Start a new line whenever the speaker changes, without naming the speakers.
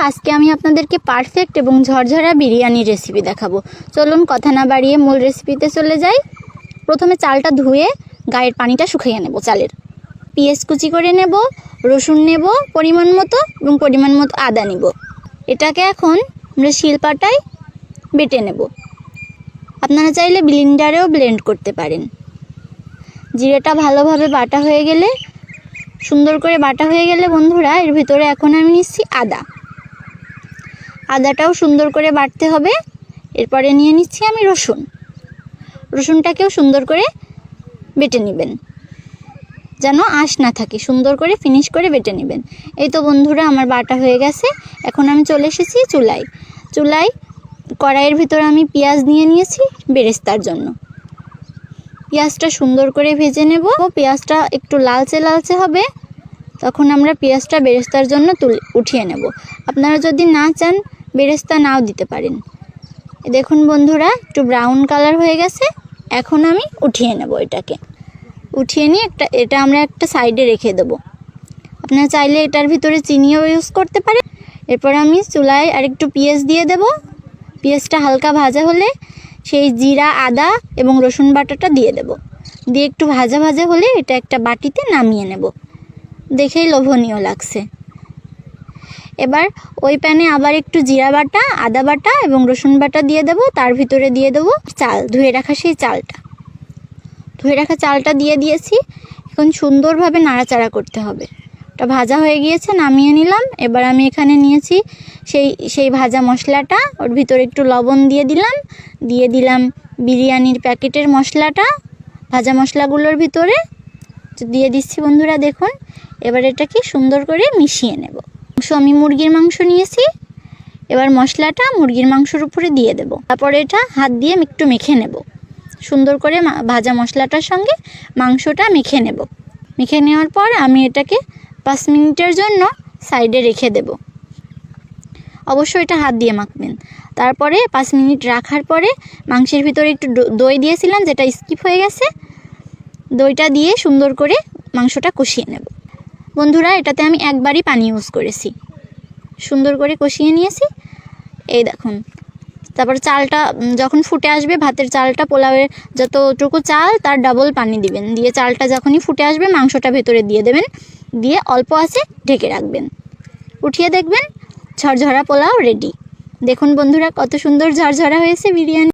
আজকে আমি আপনাদেরকে পারফেক্ট এবং ঝরঝরা বিরিয়ানি রেসিপি দেখাবো। চলুন কথা না বাড়িয়ে মূল রেসিপিতে চলে যাই। প্রথমে চালটা ধুয়ে গায়ের পানিটা শুকিয়ে নেব চালের। পেঁয়াজ কুচি করে নেব, রসুন নেব পরিমাণ মতো এবং পরিমাণ মতো আদা নেব। এটাকে এখন আমরা শিলপাটায় বেটে নেব। আপনারা চাইলে ব্লেন্ডারেও ব্লেন্ড করতে পারেন। জিরেটা ভালোভাবে বাটা হয়ে গেলে, সুন্দর করে বাটা হয়ে গেলে বন্ধুরা, এর ভিতরে এখন আমি নিচ্ছি আদাটাও সুন্দর করে বাটতে হবে। এরপরে নিয়ে নিচ্ছি আমি রসুনটাকেও সুন্দর করে বেটে নেবেন, যেন আঁশ না থাকে। সুন্দর করে ফিনিশ করে বেটে নেবেন। এই তো বন্ধুরা, আমার বাটা হয়ে গেছে। এখন আমি চলে এসেছি চুলায় কড়াইয়ের ভিতরে আমি পেঁয়াজ নিয়ে নিয়েছি বেরেস্তার জন্য। পেঁয়াজটা সুন্দর করে ভেজে নেব। পেঁয়াজটা একটু লালচে হবে, তখন আমরা পেঁয়াজটা বেরেস্তার জন্য উঠিয়ে নেব। আপনারা যদি না চান বেরেস্তা নাও দিতে পারেন। দেখুন বন্ধুরা, একটু ব্রাউন কালার হয়ে গেছে। এখন আমি উঠিয়ে নেব। এটাকে উঠিয়ে নিয়ে এটা আমরা একটা সাইডে রেখে দেব। আপনারা চাইলে এটার ভিতরে চিনিও ইউজ করতে পারেন। এরপর আমি চুলায় আরেকটু পেঁয়াজ দিয়ে দেব। পেঁয়াজটা হালকা ভাজা হলে সেই জিরা, আদা এবং রসুন বাটাটা দিয়ে দেব। দিয়ে একটু ভাজা হলে এটা একটা বাটিতে নামিয়ে নেব। দেখেই লোভনীয় লাগছে। এবার ওই প্যানে আবার একটু জিরা বাটা, আদা বাটা এবং রসুন বাটা দিয়ে দেব। তার ভিতরে দিয়ে দেব ধুয়ে রাখা চালটা দিয়ে দিয়েছি। এখন সুন্দরভাবে নাড়াচাড়া করতে হবে। ওটা ভাজা হয়ে গিয়েছে, নামিয়ে নিলাম। এবার আমি এখানে নিয়েছি সেই ভাজা মশলাটা। ওর ভিতরে একটু লবণ দিয়ে দিলাম বিরিয়ানির প্যাকেটের মশলাটা ভাজা মশলাগুলোর ভিতরে দিয়ে দিচ্ছি বন্ধুরা। দেখুন, এবার এটাকে সুন্দর করে মিশিয়ে নেব। আমি মুরগির মাংস নিয়েছি। এবার মশলাটা মুরগির মাংসের উপরে দিয়ে দেব। তারপরে এটা হাত দিয়ে একটু মেখে নেব। সুন্দর করে ভাজা মশলাটার সঙ্গে মাংসটা মেখে নেব। মেখে নেওয়ার পর আমি এটাকে 5 মিনিটের জন্য সাইডে রেখে দেব। অবশ্যই এটা হাত দিয়ে মাখবেন। তারপরে 5 মিনিট রাখার পরে মাংসের ভিতরে একটু দই দিয়েছিলাম, যেটা স্কিপ হয়ে গেছে। দইটা দিয়ে সুন্দর করে মাংসটা কষিয়ে নেব। বন্ধুরা, এটাতে আমি একবারই পানি ইউজ করেছি। সুন্দর করে কষিয়ে নিয়েছি। এই দেখুন, তারপর চালটা যখন ফুটে আসবে, ভাতের চালটা, পোলাওয়ের যতটুকু চাল তার ডাবল পানি দিবেন। দিয়ে চালটা যখনই ফুটে আসবে মাংসটা ভেতরে দিয়ে দেবেন। দিয়ে অল্প আঁচে ঢেকে রাখবেন। উঠিয়ে দেখবেন ঝরঝরা পোলাও রেডি। দেখুন বন্ধুরা, কত সুন্দর ঝরঝরা হয়েছে বিরিয়ানি।